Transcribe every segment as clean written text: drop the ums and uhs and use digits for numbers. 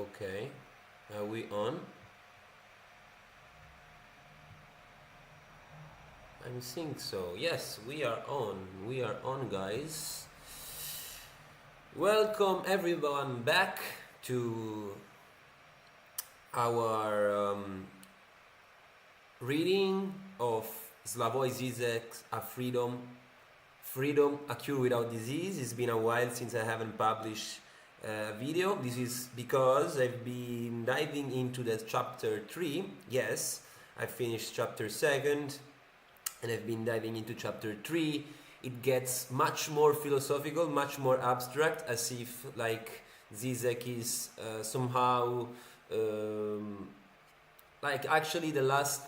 Okay, are we on? I think so. Yes, we are on. We are on, guys. Welcome everyone back to our reading of Slavoj Zizek's A Freedom, A Cure Without Disease. It's been a while since I haven't published a video. This is because I've been diving into the chapter 3. Yes, I finished chapter 2nd and I've been diving into chapter 3. It gets much more philosophical, much more abstract, as if like Zizek is somehow like actually the last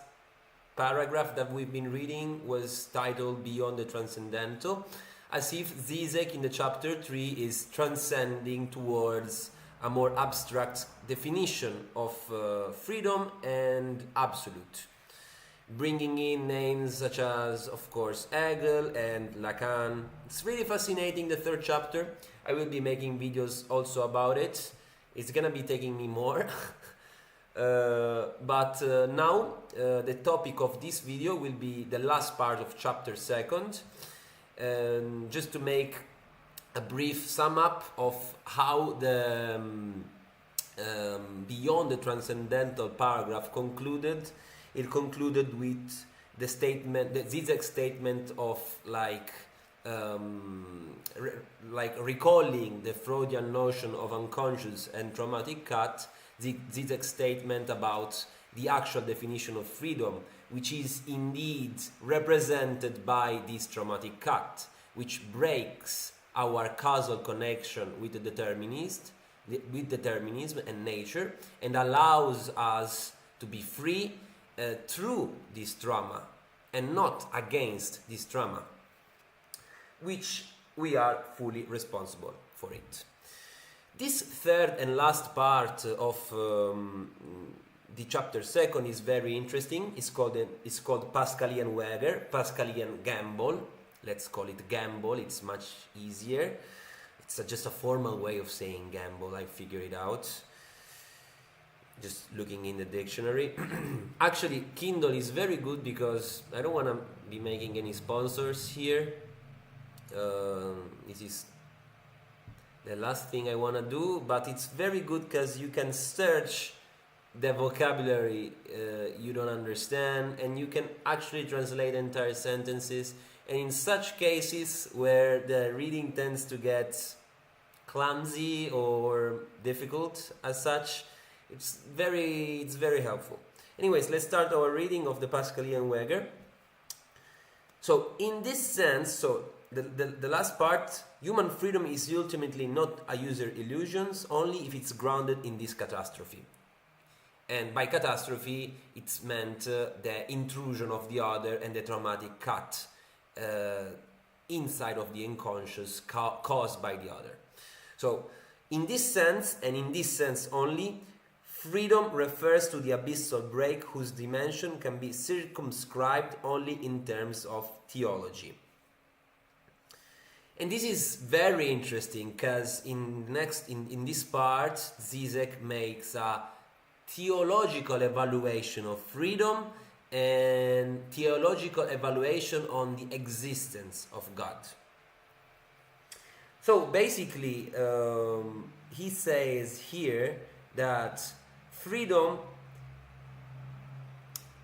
paragraph that we've been reading was titled Beyond the Transcendental, as if Zizek in the chapter 3 is transcending towards a more abstract definition of freedom and absolute, bringing in names such as, of course, Hegel and Lacan. It's really fascinating, the third chapter. I will be making videos also about it. It's gonna be taking me more. But now the topic of this video will be the last part of chapter 2nd. Just to make a brief sum up of how the Beyond the Transcendental paragraph concluded. It concluded with the statement, the Zizek statement of like recalling the Freudian notion of unconscious and traumatic cut, Zizek's statement about the actual definition of freedom, which is indeed represented by this traumatic cut, which breaks our causal connection with the determinism and nature, and allows us to be free through this trauma and not against this trauma, which we are fully responsible for it. This third and last part of the chapter 2nd is very interesting. It's called Pascalean Wager, Pascalean Gamble. Let's call it gamble, it's much easier. It's just a formal way of saying gamble, I figured it out just looking in the dictionary. Actually, Kindle is very good because I don't want to be making any sponsors here. This is the last thing I want to do, but it's very good because you can search the vocabulary you don't understand, and you can actually translate entire sentences. And in such cases where the reading tends to get clumsy or difficult as such, it's very helpful. Anyways, let's start our reading of the Pascalean Wager. So in this sense, so the last part, human freedom is ultimately not a user illusions only if it's grounded in this catastrophe. And by catastrophe, it's meant the intrusion of the other and the traumatic cut inside of the unconscious caused by the other. So in this sense, and in this sense only, freedom refers to the abyssal break whose dimension can be circumscribed only in terms of theology. And this is very interesting because in this part, Zizek makes a theological evaluation of freedom and theological evaluation on the existence of God. So basically, he says here that freedom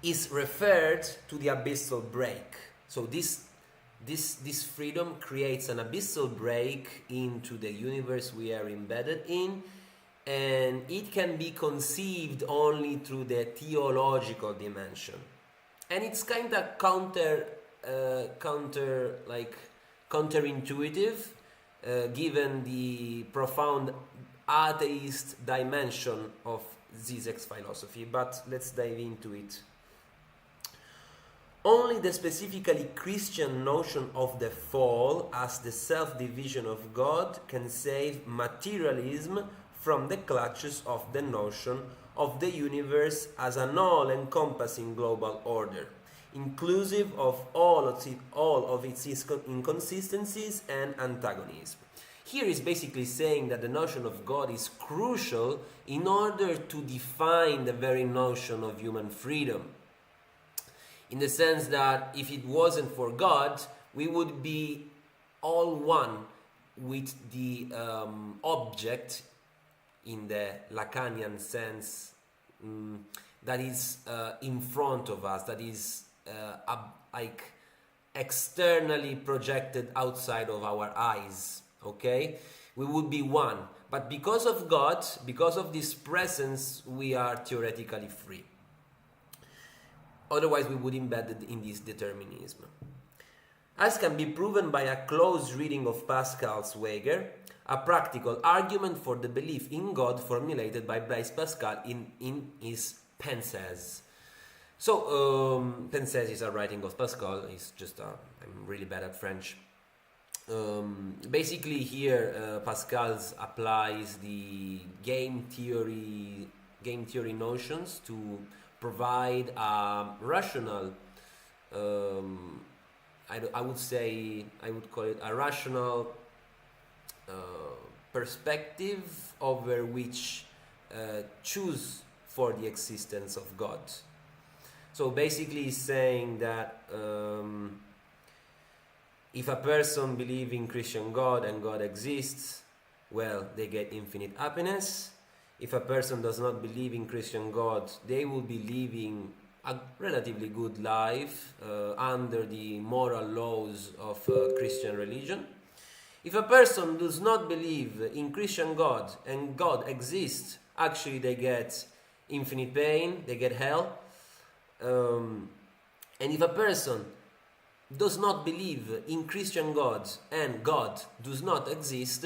is referred to the abyssal break. So this freedom creates an abyssal break into the universe we are embedded in, and it can be conceived only through the theological dimension. And it's kind of counterintuitive, given the profound atheist dimension of Zizek's philosophy, but let's dive into it. Only the specifically Christian notion of the fall as the self-division of God can save materialism from the clutches of the notion of the universe as an all-encompassing global order, inclusive of all of its inconsistencies and antagonism. Here is basically saying that the notion of God is crucial in order to define the very notion of human freedom. In the sense that if it wasn't for God, we would be all one with the object in the Lacanian sense that is in front of us, that is like externally projected outside of our eyes. Okay, we would be one, but because of God, because of this presence, we are theoretically free. Otherwise, we would be embedded in this determinism. As can be proven by a close reading of Pascal's Weger, a practical argument for the belief in God formulated by Blaise Pascal in his Pensées. So, Pensées is a writing of Pascal. It's just, I'm really bad at French. Basically here, Pascal applies the game theory notions to provide a rational, I would call it a rational perspective over which choose for the existence of God. So basically he's saying that if a person believes in Christian God and God exists, well, they get infinite happiness. If a person does not believe in Christian God, they will be living a relatively good life under the moral laws of Christian religion. If a person does not believe in Christian God and God exists, actually they get infinite pain, they get hell. And if a person does not believe in Christian God and God does not exist,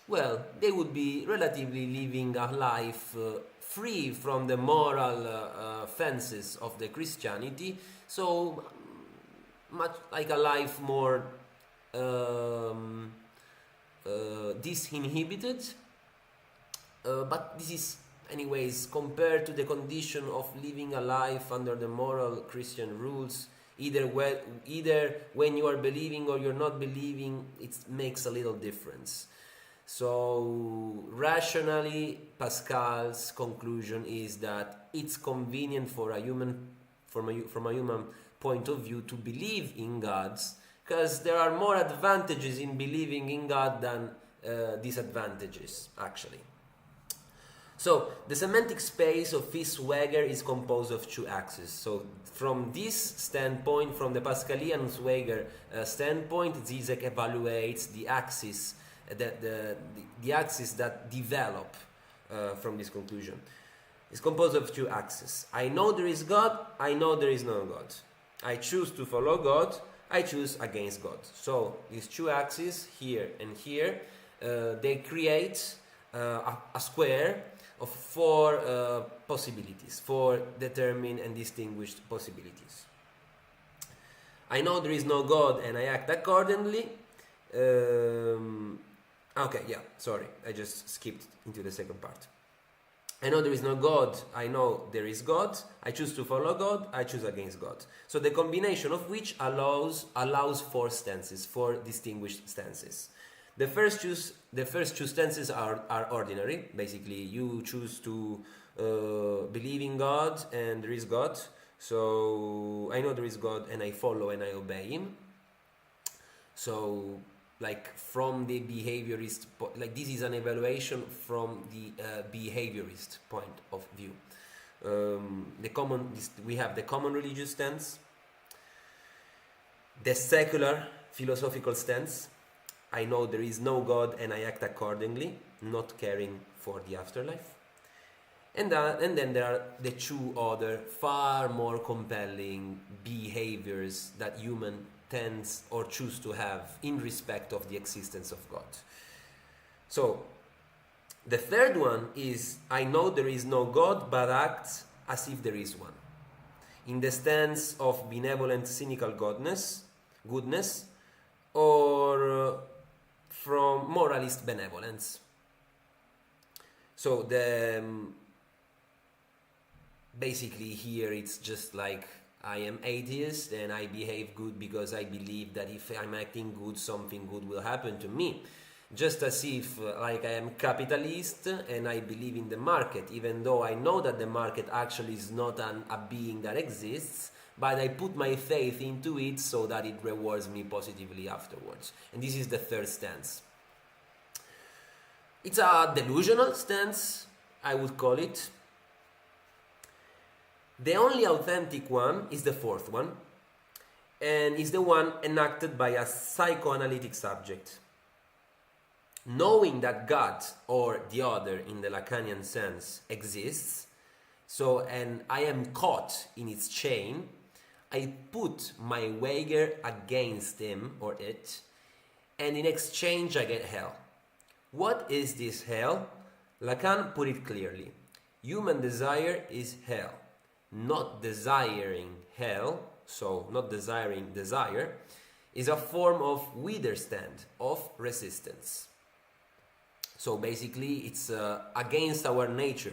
well, they would be relatively living a life free from the moral fences of the Christianity, so much like a life more disinhibited. But this is anyways compared to the condition of living a life under the moral Christian rules. Either when you are believing or you're not believing, it makes a little difference. So rationally, Pascal's conclusion is that it's convenient for a human, from a human point of view, to believe in God, because there are more advantages in believing in God than disadvantages, actually. So the semantic space of Weger is composed of two axes. So from this standpoint, from the Pascalean Weger standpoint, Zizek evaluates the axis, the axis that develop from this conclusion. It's composed of two axes. I know there is God, I know there is no God. I choose to follow God, I choose against God. So these two axes, here and here, they create a square of four possibilities, four determined and distinguished possibilities. I know there is no God and I act accordingly. Okay, yeah, sorry, I just skipped into the second part. I know there is no God, I know there is God, I choose to follow God, I choose against God. So the combination of which allows four stances, four distinguished stances. The first two stances are ordinary. Basically, you choose to believe in God and there is God. So I know there is God and I follow and I obey Him. So, like from the behaviorist, like this is an evaluation from the behaviorist point of view. We have the common religious stance, the secular philosophical stance. I know there is no God and I act accordingly, not caring for the afterlife. And then there are the two other far more compelling behaviors that human tends or choose to have in respect of the existence of God. So the third one is I know there is no God but act as if there is one, in the stance of benevolent cynical goodness, or from moralist benevolence. So basically here it's just like I am atheist and I behave good because I believe that if I'm acting good, something good will happen to me. Just as if like I am capitalist and I believe in the market, even though I know that the market actually is not a being that exists, but I put my faith into it so that it rewards me positively afterwards. And this is the third stance. It's a delusional stance, I would call it. The only authentic one is the fourth one, and is the one enacted by a psychoanalytic subject. Knowing that God, or the other in the Lacanian sense, exists, and I am caught in its chain, I put my wager against him or it, and in exchange I get hell. What is this hell? Lacan put it clearly. Human desire is hell. Not desiring hell, so not desiring desire, is a form of widerstand, of resistance. So basically it's against our nature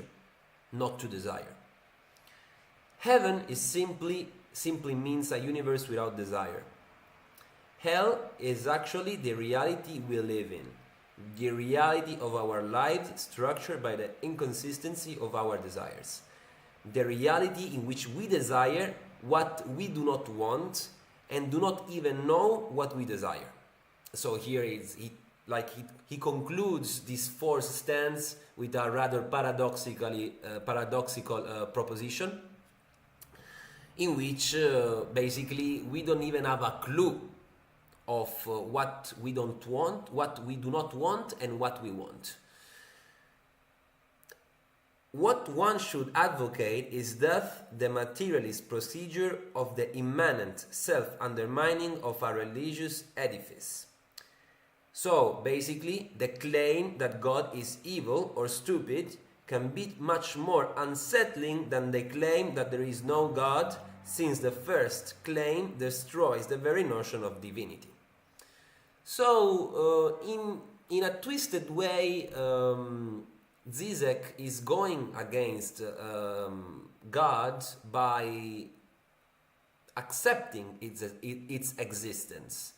not to desire. Heaven is simply means a universe without desire. Hell is actually the reality we live in, the reality of our lives structured by the inconsistency of our desires, the reality in which we desire what we do not want and do not even know what we desire. So here he concludes this fourth stance with a rather paradoxical proposition, in which basically we don't even have a clue of what we don't want, what we do not want, and what we want. What one should advocate is thus the materialist procedure of the immanent self-undermining of a religious edifice. So basically, the claim that God is evil or stupid can be much more unsettling than the claim that there is no God, since the first claim destroys the very notion of divinity. So, in a twisted way, Zizek is going against God by accepting its existence,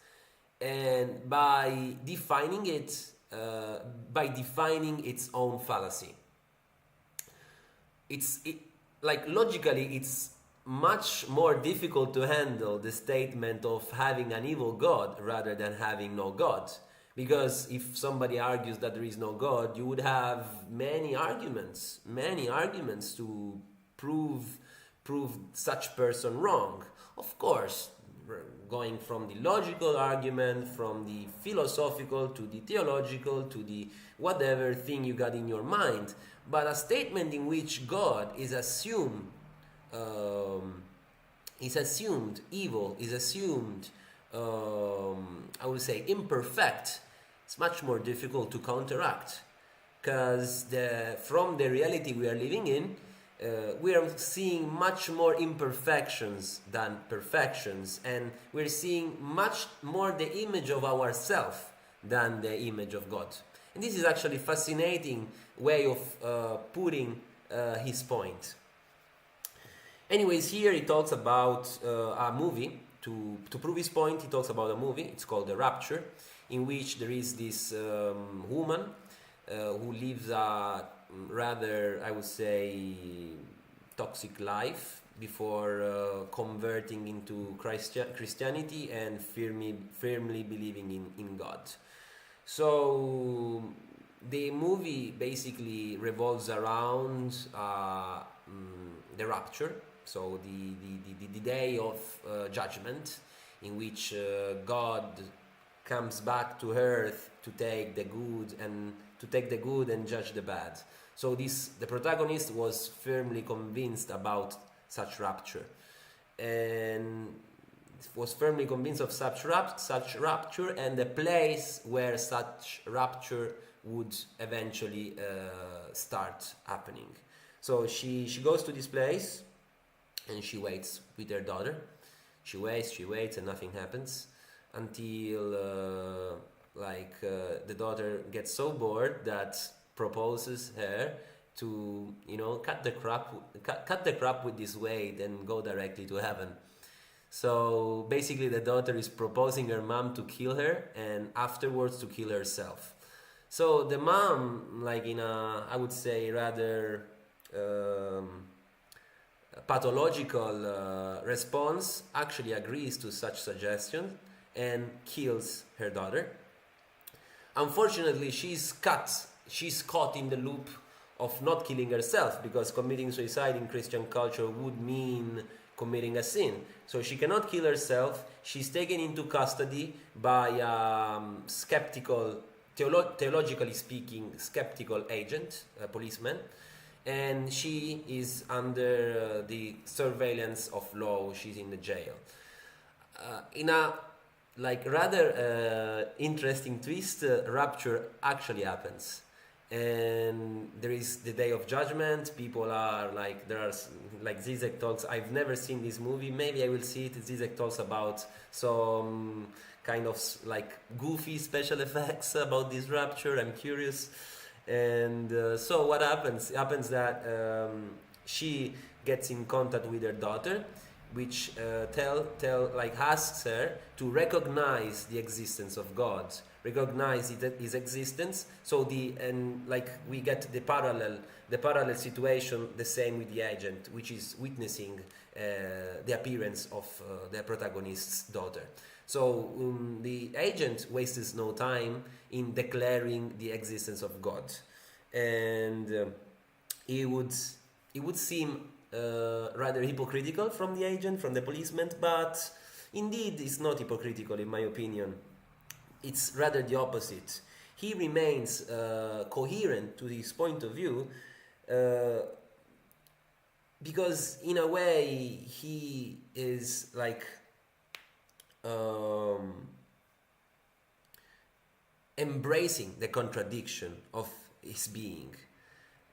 and by defining its own fallacy. Logically, it's much more difficult to handle the statement of having an evil God rather than having no God. Because if somebody argues that there is no God, you would have many arguments to prove such person wrong. Of course, going from the logical argument, from the philosophical to the theological to the whatever thing you got in your mind. But a statement in which God is assumed evil, is assumed, I would say, imperfect, it's much more difficult to counteract, because from the reality we are living in, we are seeing much more imperfections than perfections, and we're seeing much more the image of ourselves than the image of God. And this is actually a fascinating way of putting his point. Anyways, here he talks about a movie. To prove his point, he talks about a movie. It's called The Rapture, in which there is this woman who lives a rather, I would say, toxic life before converting into Christianity and firmly believing in God. So the movie basically revolves around the rapture. So the day of judgment, in which God comes back to earth to take the good and judge the bad. So the protagonist was firmly convinced about such rapture, and was firmly convinced of such rapture and the place where such rapture would eventually start happening. So she goes to this place, and she waits with her daughter. She waits, and nothing happens until the daughter gets so bored that proposes her to cut the crap with this weight and go directly to heaven. So basically, the daughter is proposing her mom to kill her and afterwards to kill herself. So the mom, like in a, I would say, rather um, pathological response, actually agrees to such suggestion and kills her daughter. Unfortunately, she's caught in the loop of not killing herself, because committing suicide in Christian culture would mean committing a sin. So she cannot kill herself. She's taken into custody by a skeptical, theologically speaking, skeptical agent, a policeman, and she is under the surveillance of law. She's in the jail. In a like rather interesting twist, rapture actually happens, and there is the day of judgment. People are like, there are like Zizek talks. I've never seen this movie. Maybe I will see it. Zizek talks about some kind of like goofy special effects about this rapture. I'm curious. And so what happens? It happens that she gets in contact with her daughter, which asks her to recognize the existence of God, recognize his existence. So we get the parallel situation, the same with the agent, which is witnessing the appearance of the protagonist's daughter. So the agent wastes no time in declaring the existence of God, and it would seem rather hypocritical from the agent, from the policeman, but indeed it's not hypocritical in my opinion. It's rather the opposite. He remains coherent to his point of view, because in a way he is like embracing the contradiction of his being.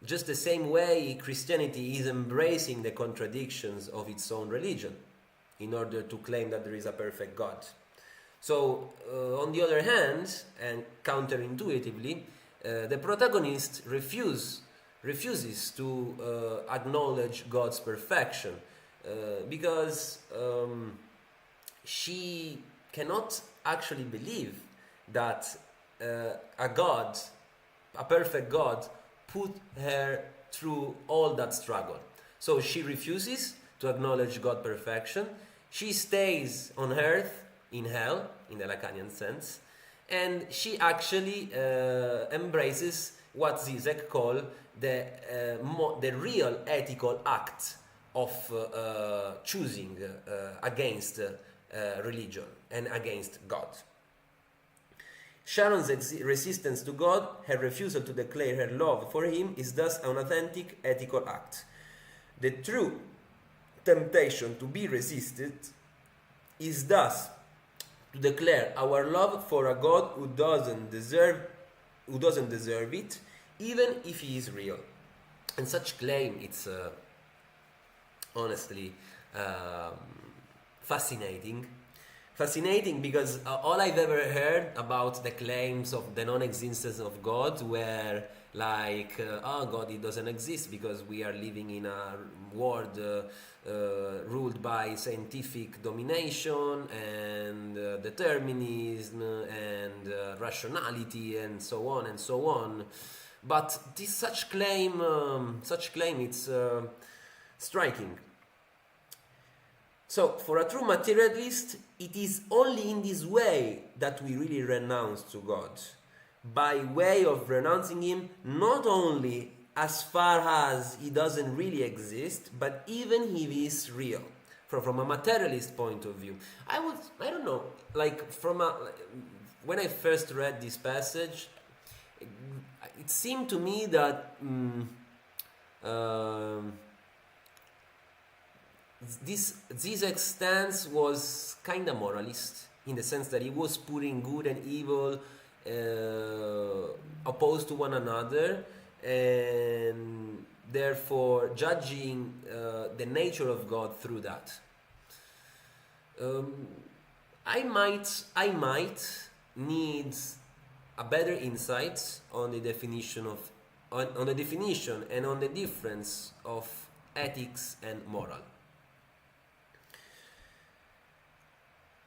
Just the same way Christianity is embracing the contradictions of its own religion in order to claim that there is a perfect God. So, on the other hand, and counterintuitively, the protagonist refuses to acknowledge God's perfection, because she cannot actually believe that a God, a perfect God, put her through all that struggle. So she refuses to acknowledge God's perfection. She stays on earth, in hell, in the Lacanian sense, and she actually embraces what Zizek called the real ethical act of choosing against religion and against God. Sharon's resistance to God, her refusal to declare her love for him, is thus an authentic ethical act. The true temptation to be resisted is thus to declare our love for a God who doesn't deserve it, even if he is real. And such claim, it's honestly fascinating because all I've ever heard about the claims of the non-existence of God were like, God, it doesn't exist because we are living in a world ruled by scientific domination and determinism and rationality and so on and so on. But such claim, it's striking. So, for a true materialist, it is only in this way that we really renounce to God. By way of renouncing him, not only as far as he doesn't really exist, but even if he is real. From a materialist point of view. I don't know, like when I first read this passage, it seemed to me that Zizek's stance was kind of moralist, in the sense that he was putting good and evil opposed to one another, and therefore judging the nature of God through that. I might need a better insight on the definition on the definition and on the difference of ethics and moral.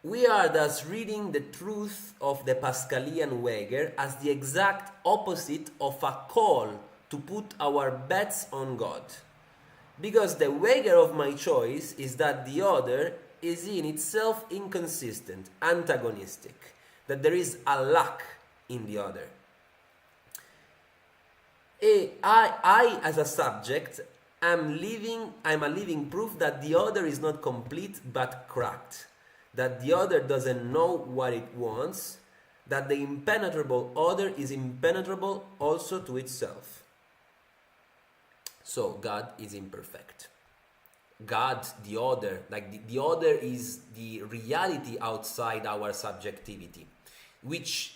We are thus reading the truth of the Pascalean wager as the exact opposite of a call to put our bets on God. Because the wager of my choice is that the other is in itself inconsistent, antagonistic, that there is a lack in the other. I as a subject, I'm a living proof that the other is not complete but cracked, that the other doesn't know what it wants, that the impenetrable other is impenetrable also to itself. So God is imperfect. God, the other, like the other is the reality outside our subjectivity, which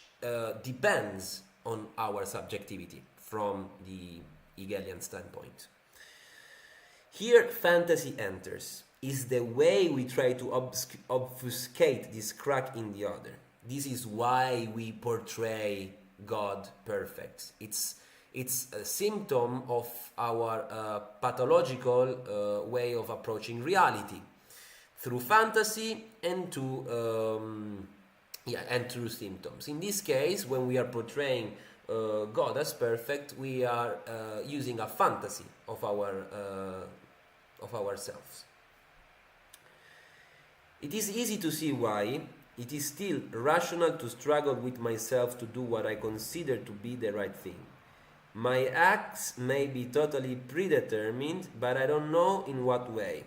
depends on our subjectivity from the Hegelian standpoint. Here fantasy enters, is the way we try to obfuscate this crack in the other. This is why we portray God perfect. It's a symptom of our pathological way of approaching reality through fantasy and through symptoms. In this case, when we are portraying God as perfect, we are using a fantasy of ourselves. It is easy to see why it is still rational to struggle with myself to do what I consider to be the right thing. My acts may be totally predetermined, but I don't know in what way.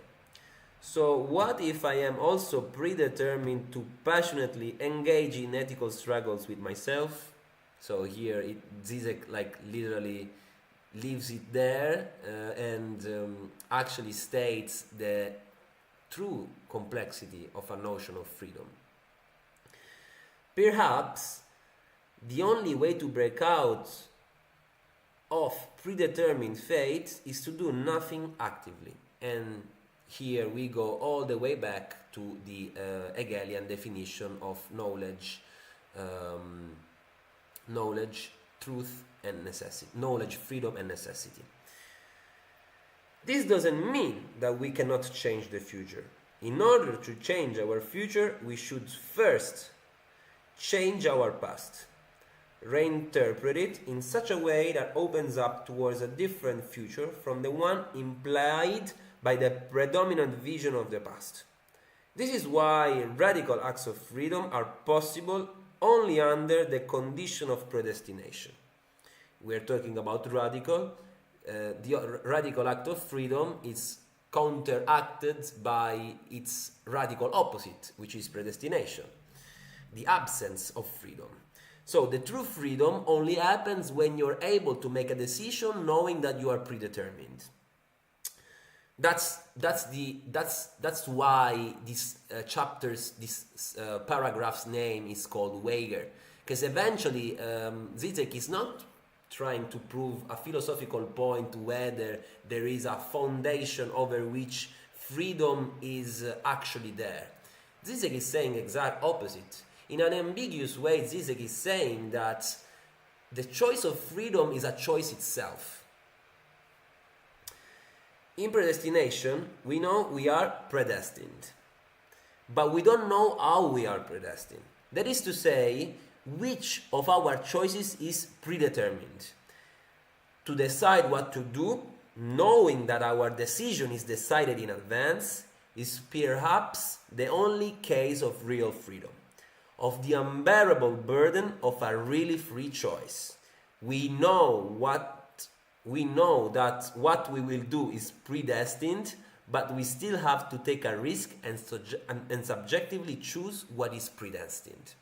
So what if I am also predetermined to passionately engage in ethical struggles with myself? So here Zizek literally leaves it there and actually states the true complexity of a notion of freedom. Perhaps the only way to break out of predetermined fate is to do nothing actively. And here we go all the way back to the Hegelian definition of knowledge, truth and necessity, knowledge, freedom and necessity. This doesn't mean that we cannot change the future. In order to change our future, we should first change our past, reinterpret it in such a way that opens up towards a different future from the one implied by the predominant vision of the past. This is why radical acts of freedom are possible only under the condition of predestination. We are talking about radical. The radical act of freedom is counteracted by its radical opposite, which is predestination, the absence of freedom. So the true freedom only happens when you're able to make a decision knowing that you are predetermined. That's why this paragraph's name is called wager, because eventually Zizek is not trying to prove a philosophical point whether there is a foundation over which freedom is actually there. Zizek is saying exact opposite. In an ambiguous way, Zizek is saying that the choice of freedom is a choice itself. In predestination, we know we are predestined, but we don't know how we are predestined. That is to say, which of our choices is predetermined. To decide what to do, knowing that our decision is decided in advance, is perhaps the only case of real freedom, of the unbearable burden of a really free choice. We know that what we will do is predestined, but we still have to take a risk and subjectively choose what is predestined.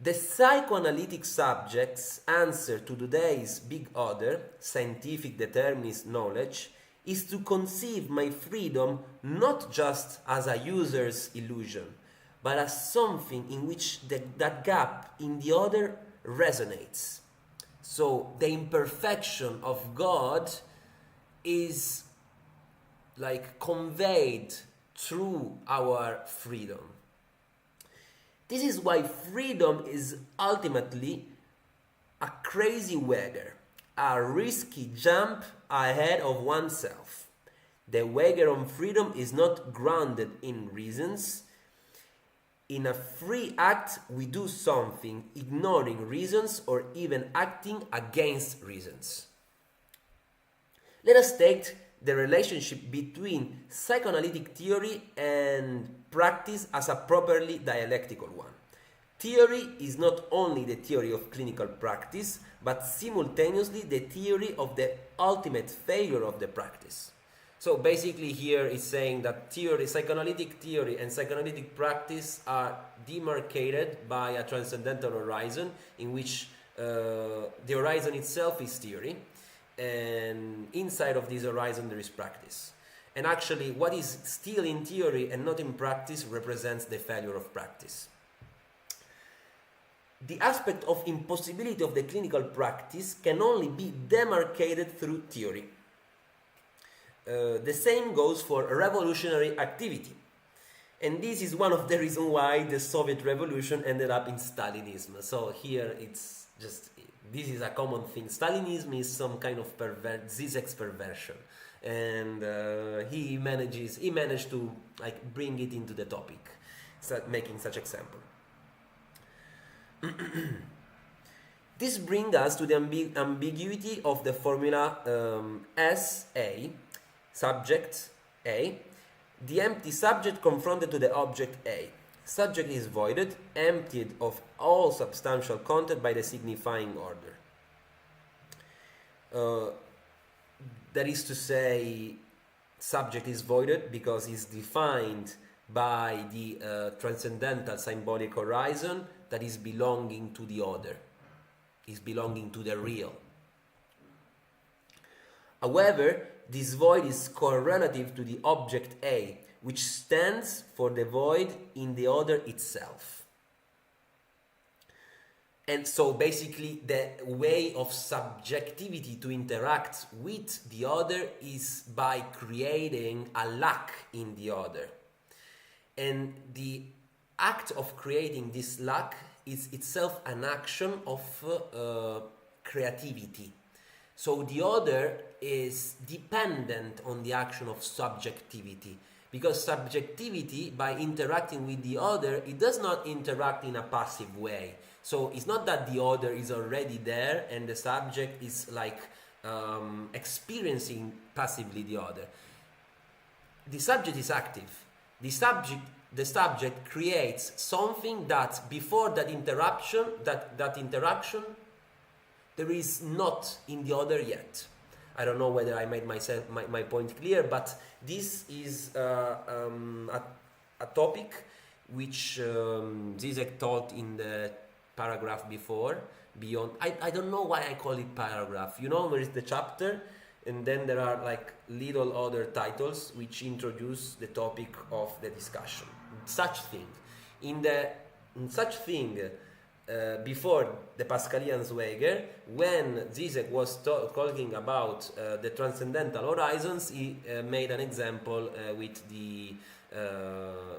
The psychoanalytic subject's answer to today's big other, scientific determinist knowledge, is to conceive my freedom not just as a user's illusion, but as something in which that gap in the other resonates. So the imperfection of God is conveyed through our freedom. This is why freedom is ultimately a crazy wager, a risky jump ahead of oneself. The wager on freedom is not grounded in reasons, in a free act we do something, ignoring reasons or even acting against reasons. Let us take the relationship between psychoanalytic theory and practice as a properly dialectical one. Theory is not only the theory of clinical practice, but simultaneously the theory of the ultimate failure of the practice. So basically here it's saying that theory, psychoanalytic theory and psychoanalytic practice are demarcated by a transcendental horizon in which the horizon itself is theory, and inside of this horizon there is practice. And actually what is still in theory and not in practice represents the failure of practice. The aspect of impossibility of the clinical practice can only be demarcated through theory. The same goes for revolutionary activity. And this is one of the reasons why the Soviet Revolution ended up in Stalinism. So here it's just, this is a common thing. Stalinism is some kind of Zizek's perversion. And he managed to like bring it into the topic, making such example. This brings us to the ambiguity of the formula SA, subject A, the empty subject confronted to the object A. Subject is voided, emptied of all substantial content by the signifying order. That is to say, subject is voided because it's defined by the transcendental symbolic horizon that is belonging to the other, is belonging to the real. However, this void is correlative to the object A, which stands for the void in the other itself. And so basically the way of subjectivity to interact with the other is by creating a lack in the other. And the act of creating this lack is itself an action of creativity. So the other is dependent on the action of subjectivity, because subjectivity, by interacting with the other, it does not interact in a passive way. So it's not that the other is already there and the subject is like experiencing passively the other. The subject is active. The subject creates something that before that interaction, there is not in the other yet. I don't know whether I made my point clear, but this is a topic which Zizek taught in the paragraph before. Beyond, I don't know why I call it paragraph. You know, there is the chapter, and then there are like little other titles which introduce the topic of the discussion. Such thing. In such thing, before the Pascalean Zweger, when Zizek was talking about the transcendental horizons, he made an example with the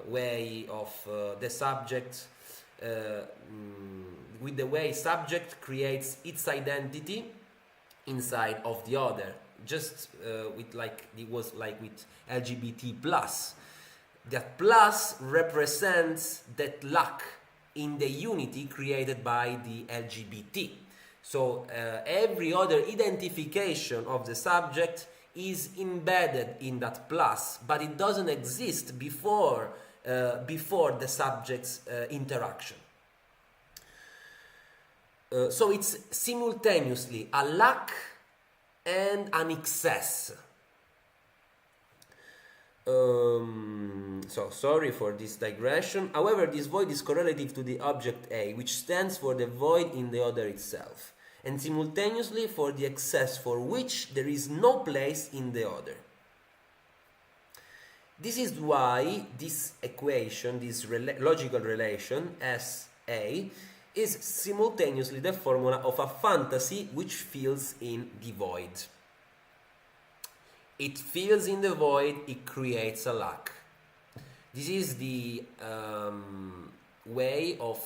way of the subject, with the way subject creates its identity inside of the other. Just with like it was like with LGBT plus. That plus represents that lack in the unity created by the LGBT. So every other identification of the subject is embedded in that plus, but it doesn't exist before the subject's interaction. So it's simultaneously a lack and an excess. So sorry for this digression. However, this void is correlative to the object A, which stands for the void in the other itself, and simultaneously for the excess for which there is no place in the other. This is why this equation, this logical relation SA, is simultaneously the formula of a fantasy which fills in the void. It fills in the void, it creates a lack. This is the way of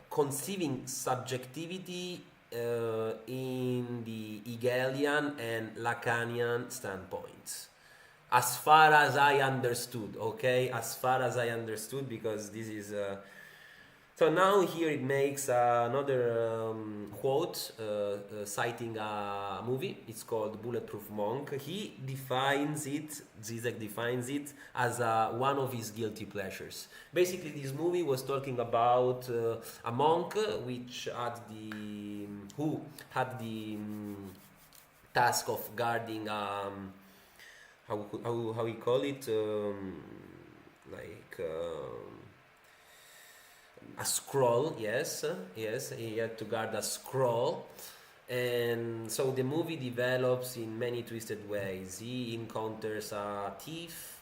conceiving subjectivity in the Hegelian and Lacanian standpoints. as far as I understood, okay, as far as I understood, because this is so now here it makes another quote citing a movie. It's called Bulletproof Monk. He defines it, Zizek defines it as one of his guilty pleasures. Basically, this movie was talking about a monk which had who had the task of guarding how we call it like a scroll. Yes, he had to guard a scroll, and so the movie develops in many twisted ways. He encounters a thief,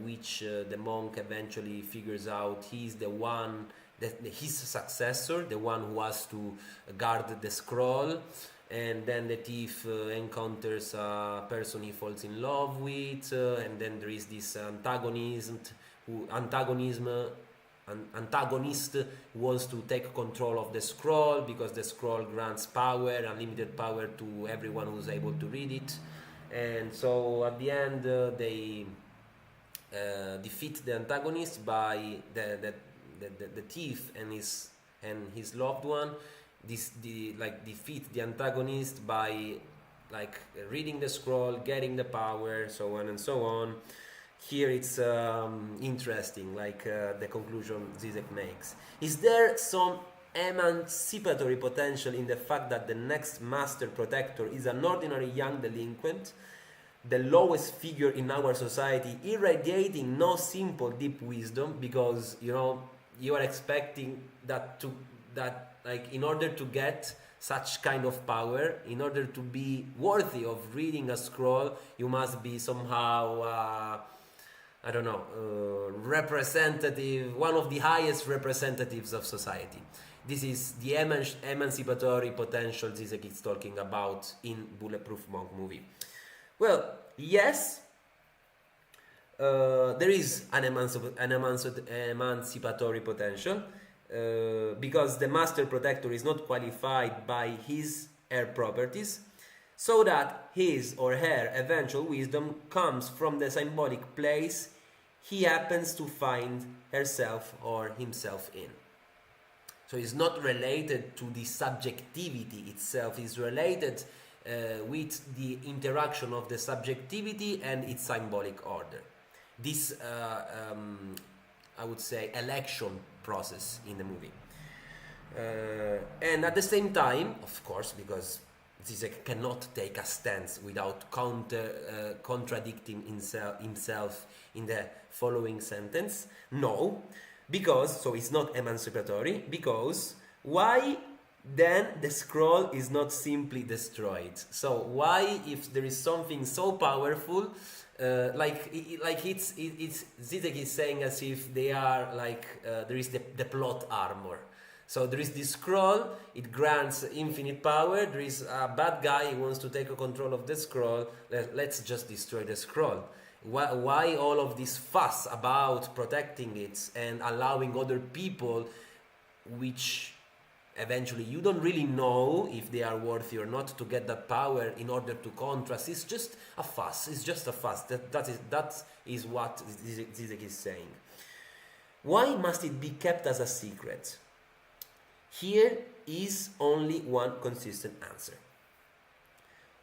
which the monk eventually figures out he's the one, that his successor, the one who has to guard the scroll. And then the thief encounters a person he falls in love with, and then there is this antagonist who wants to take control of the scroll because the scroll grants power, unlimited power, to everyone who's able to read it. And so at the end they defeat the antagonist by the thief and his loved one. Defeat the antagonist by reading the scroll, getting the power, so on and so on. Here it's interesting, the conclusion Zizek makes. Is there some emancipatory potential in the fact that the next master protector is an ordinary young delinquent, the lowest figure in our society, irradiating no simple deep wisdom? Because you are expecting that in order to get such kind of power, in order to be worthy of reading a scroll, you must be somehow representative, one of the highest representatives of society. This is the emancipatory potential Zizek is talking about in Bulletproof Monk movie. Well, yes, there is an emancipatory potential, because the master protector is not qualified by his her properties, so that his or her eventual wisdom comes from the symbolic place he happens to find herself or himself in. So it's not related to the subjectivity itself, it's related with the interaction of the subjectivity and its symbolic order. This I would say election process in the movie, and at the same time, of course, because Zizek cannot take a stance without contradicting himself in the following sentence. No, because, so it's not emancipatory, because why then the scroll is not simply destroyed? So why, if there is something so powerful, it's Zizek is saying as if they are there is the plot armor. So there is this scroll, it grants infinite power, there is a bad guy who wants to take control of the scroll, let's just destroy the scroll. Why all of this fuss about protecting it and allowing other people, which eventually you don't really know if they are worthy or not, to get that power in order to contrast? It's just a fuss. It's just a fuss. That is what Zizek is saying. Why must it be kept as a secret? Here is only one consistent answer.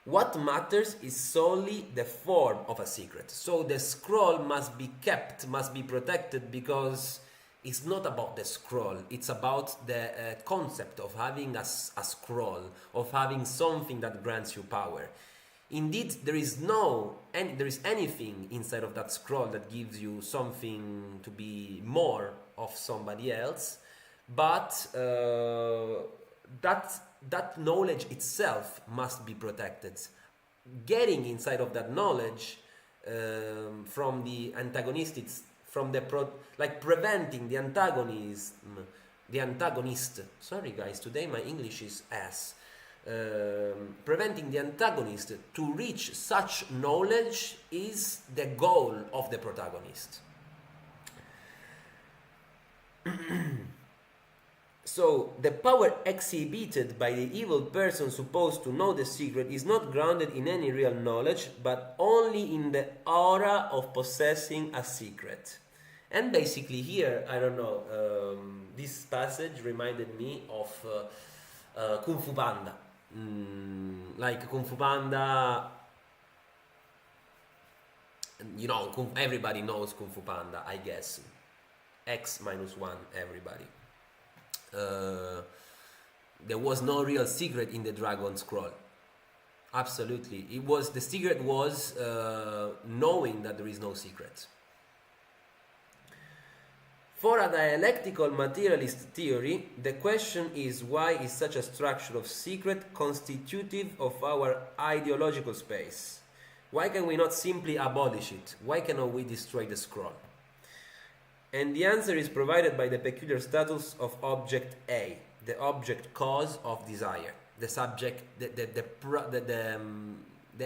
What matters is solely the form of a secret. So the scroll must be kept, must be protected, because it's not about the scroll, it's about the concept of having a scroll, of having something that grants you power. Indeed, there is anything inside of that scroll that gives you something to be more of somebody else, but that knowledge itself must be protected. Getting inside of that knowledge from the antagonist, preventing the antagonist. Sorry guys, today my English is ass. Preventing the antagonist to reach such knowledge is the goal of the protagonist. So the power exhibited by the evil person supposed to know the secret is not grounded in any real knowledge, but only in the aura of possessing a secret. And basically here, I don't know, this passage reminded me of Kung Fu Panda. Like Kung Fu Panda, you know, everybody knows Kung Fu Panda, I guess. X-1, everybody. There was no real secret in the Dragon Scroll. Absolutely. The secret was knowing that there is no secret. For a dialectical materialist theory, the question is, why is such a structure of secret constitutive of our ideological space? Why can we not simply abolish it? Why cannot we destroy the scroll? And the answer is provided by the peculiar status of object A, the object cause of desire, the subject, the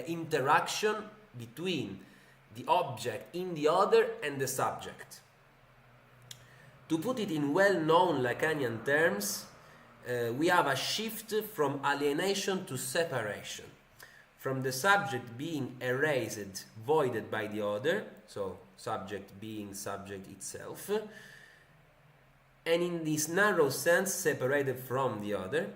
interaction between the object in the other and the subject. To put it in well-known Lacanian terms, we have a shift from alienation to separation, from the subject being erased, voided by the other, so subject being subject itself, and in this narrow sense separated from the other,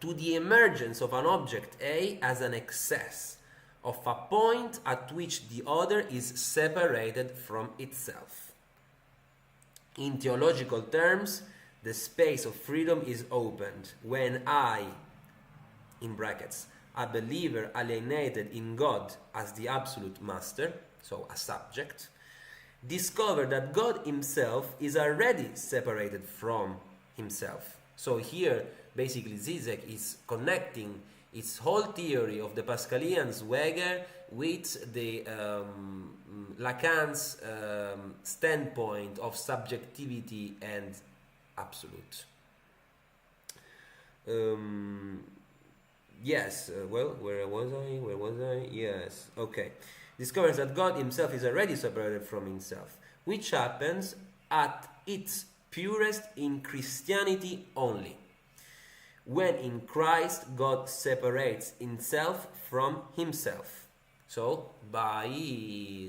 to the emergence of an object A as an excess of a point at which the other is separated from itself. In theological terms, the space of freedom is opened when I, in brackets, a believer alienated in God as the absolute master, so a subject, discover that God himself is already separated from himself. So here, basically, Zizek is connecting its whole theory of the Pascalean Zweger with the Lacan's standpoint of subjectivity and absolute. Yes, well, where was I? Yes, okay. Discovers that God himself is already separated from himself, which happens at its purest in Christianity only. When in Christ God separates himself from himself. So, by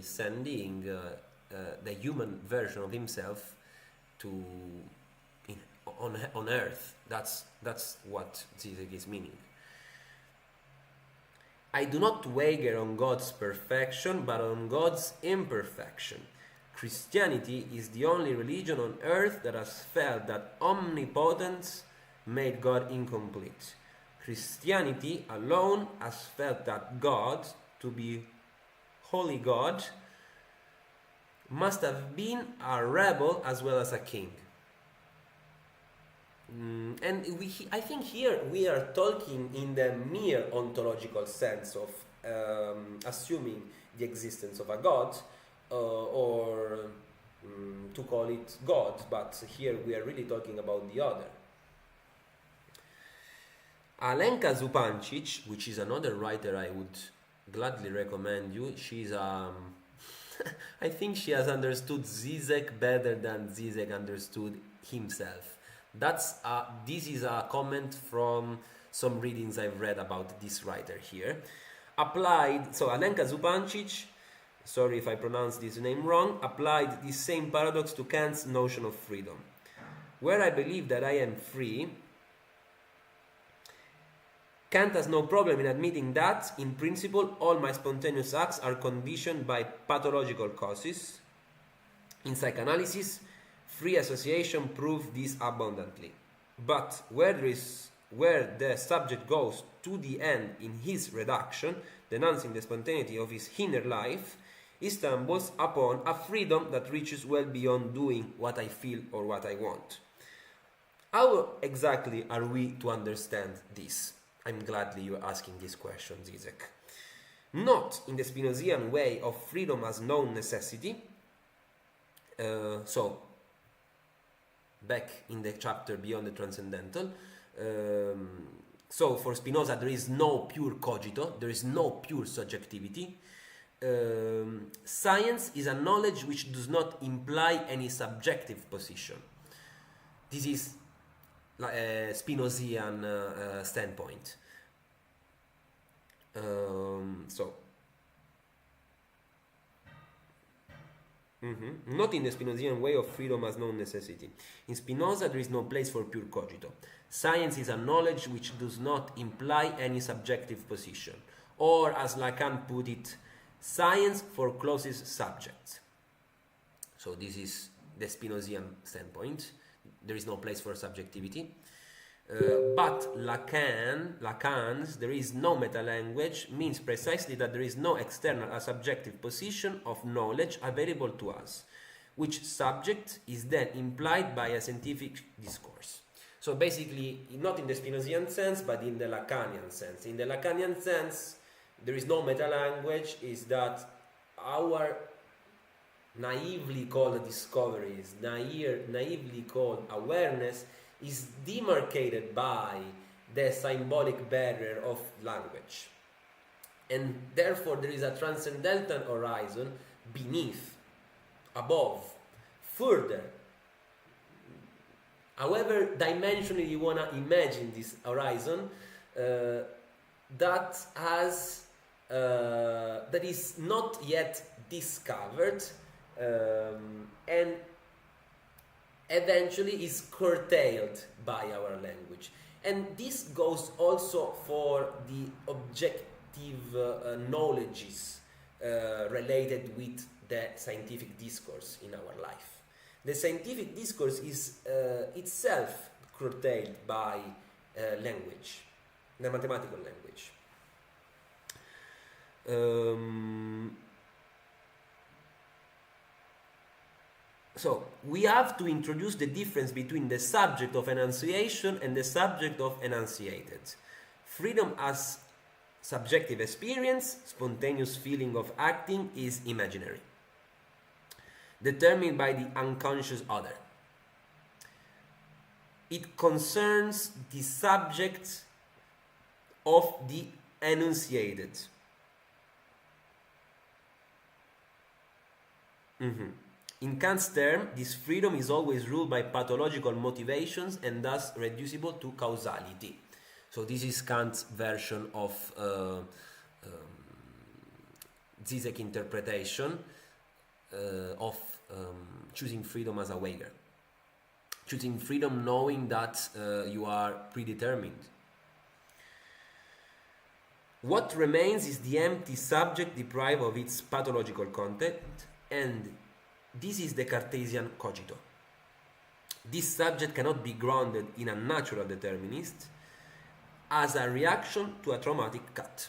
sending the human version of himself to on earth. That's what Zizek is meaning. I do not wager on God's perfection, but on God's imperfection. Christianity is the only religion on earth that has felt that omnipotence made God incomplete. Christianity alone has felt that God, to be holy God, must have been a rebel as well as a king. And I think here we are talking in the mere ontological sense of assuming the existence of a God, or to call it God, but here we are really talking about the other. Alenka Zupancic, which is another writer I would gladly recommend you, she's I think she has understood Zizek better than Zizek understood himself. This is a comment from some readings I've read about this writer here. So Alenka Zupancic, sorry if I pronounced this name wrong, applied this same paradox to Kant's notion of freedom. Where I believe that I am free, Kant has no problem in admitting that, in principle, all my spontaneous acts are conditioned by pathological causes. In psychoanalysis, free association proves this abundantly. But where the subject goes to the end in his reduction, denouncing the spontaneity of his inner life, he stumbles upon a freedom that reaches well beyond doing what I feel or what I want. How exactly are we to understand this? I'm gladly you're asking this question, Zizek. Not in the Spinozian way of freedom as known necessity. So, back in the chapter Beyond the Transcendental. So, for Spinoza, there is no pure cogito, there is no pure subjectivity. Science is a knowledge which does not imply any subjective position. This is Spinozian standpoint. Not in the Spinozian way of freedom as no necessity. In Spinoza, there is no place for pure cogito. Science is a knowledge which does not imply any subjective position. Or, as Lacan put it, science forecloses subjects. So this is the Spinozian standpoint. There is no place for subjectivity. But Lacan's there is no meta-language means precisely that there is no external or subjective position of knowledge available to us, which subject is then implied by a scientific discourse. So basically, not in the Spinozian sense, but in the Lacanian sense. In the Lacanian sense, there is no meta-language, is that our naively called discoveries, naively called awareness, is demarcated by the symbolic barrier of language. And therefore there is a transcendental horizon beneath, above, further. However dimensionally you want to imagine this horizon, that is not yet discovered, and eventually is curtailed by our language. And this goes also for the objective knowledges related with the scientific discourse in our life. The scientific discourse is itself curtailed by language, the mathematical language. So we have to introduce the difference between the subject of enunciation and the subject of enunciated. Freedom as subjective experience, spontaneous feeling of acting, is imaginary, determined by the unconscious other. It concerns the subject of the enunciated. In Kant's term, this freedom is always ruled by pathological motivations and thus reducible to causality. So this is Kant's version of Zizek interpretation of choosing freedom as a wager. Choosing freedom knowing that you are predetermined. What remains is the empty subject deprived of its pathological content, and this is the Cartesian cogito. This subject cannot be grounded in a natural determinist as a reaction to a traumatic cut.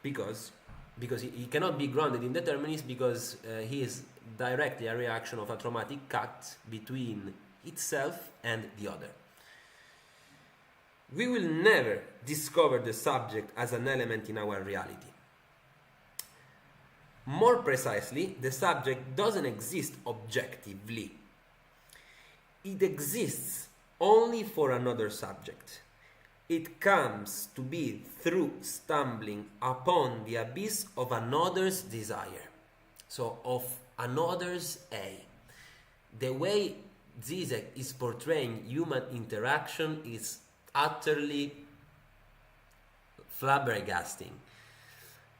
Because he cannot be grounded in determinist because he is directly a reaction of a traumatic cut between itself and the other. We will never discover the subject as an element in our reality. More precisely, the subject doesn't exist objectively. It exists only for another subject. It comes to be through stumbling upon the abyss of another's desire. So, of another's A. The way Zizek is portraying human interaction is utterly flabbergasting.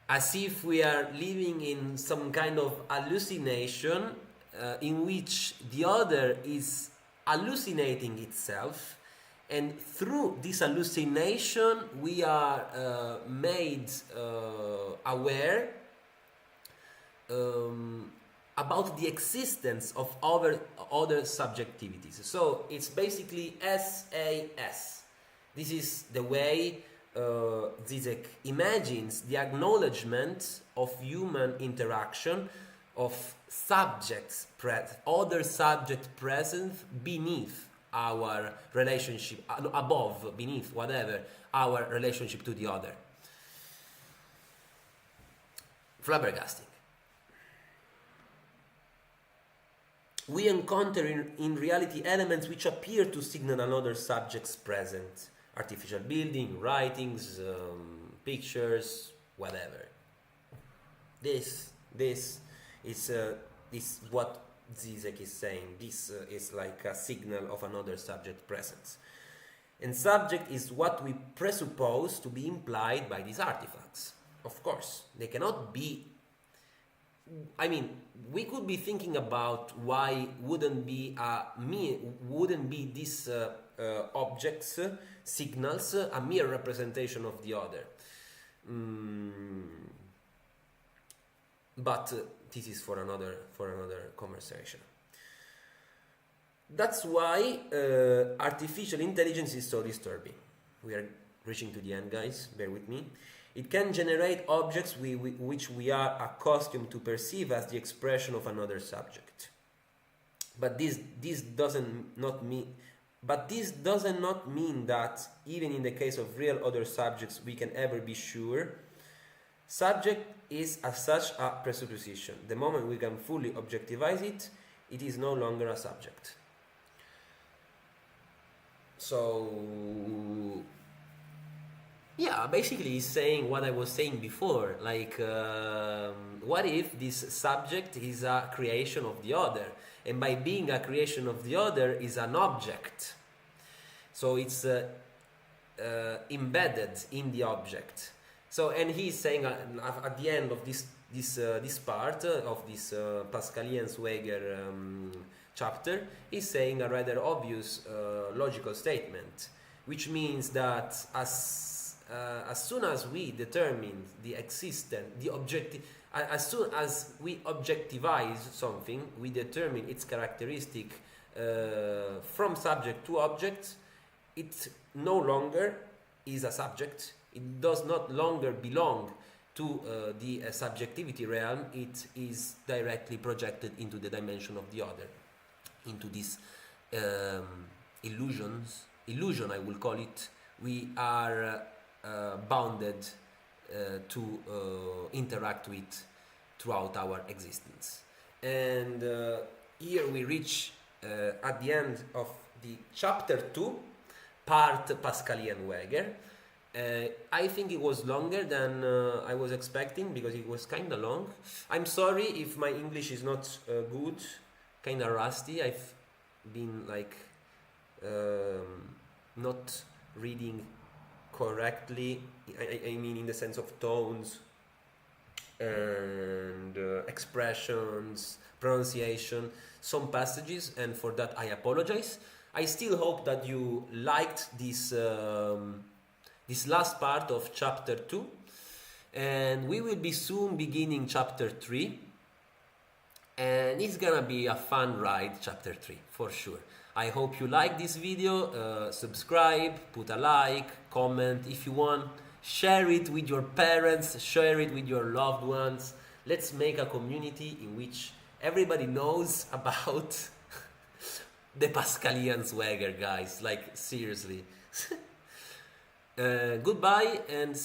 As if we are living in some kind of hallucination in which the other is hallucinating itself, and through this hallucination we are made aware about the existence of other subjectivities. So it's basically SAS. This is the way Zizek imagines the acknowledgement of human interaction, of subjects, other subject present beneath our relationship, above, beneath, whatever, our relationship to the other. Flabbergasting. We encounter in reality elements which appear to signal another subject's presence. Artificial building, writings, pictures, whatever. This is what Zizek is saying. This is like a signal of another subject presence. And subject is what we presuppose to be implied by these artifacts. Of course, they cannot be. I mean, we could be thinking about why wouldn't be these objects, signals, a mere representation of the other. But this is for another conversation. That's why artificial intelligence is so disturbing. We are reaching to the end, guys. Bear with me. It can generate objects which we are accustomed to perceive as the expression of another subject. But this does not mean that even in the case of real other subjects we can ever be sure. Subject is as such a presupposition. The moment we can fully objectivize it, it is no longer a subject. So yeah, basically he's saying what I was saying before, like what if this subject is a creation of the other, and by being a creation of the other is an object, so it's embedded in the object. So, and he's saying at the end of this part of this Pascalean Zweger chapter, he's saying a rather obvious logical statement, which means that as soon as we determine as soon as we objectivize something, we determine its characteristic from subject to object, it no longer is a subject. It does not longer belong to the subjectivity realm. It is directly projected into the dimension of the other, into this illusion I will call it. We are bounded to interact with throughout our existence. And here we reach at the end of the chapter 2, part Pascalean Weger. I think it was longer than I was expecting, because it was kind of long. I'm sorry if my English is not good, kind of rusty. I've been like not reading correctly, I mean in the sense of tones and expressions, pronunciation, some passages, and for that I apologize. I still hope that you liked this this last part of chapter 2, and we will be soon beginning chapter 3, and it's gonna be a fun ride, chapter 3, for sure. I hope you like this video. Subscribe, put a like, comment if you want, share it with your parents, share it with your loved ones. Let's make a community in which everybody knows about the Pascalean Zweger, guys, like seriously. Goodbye and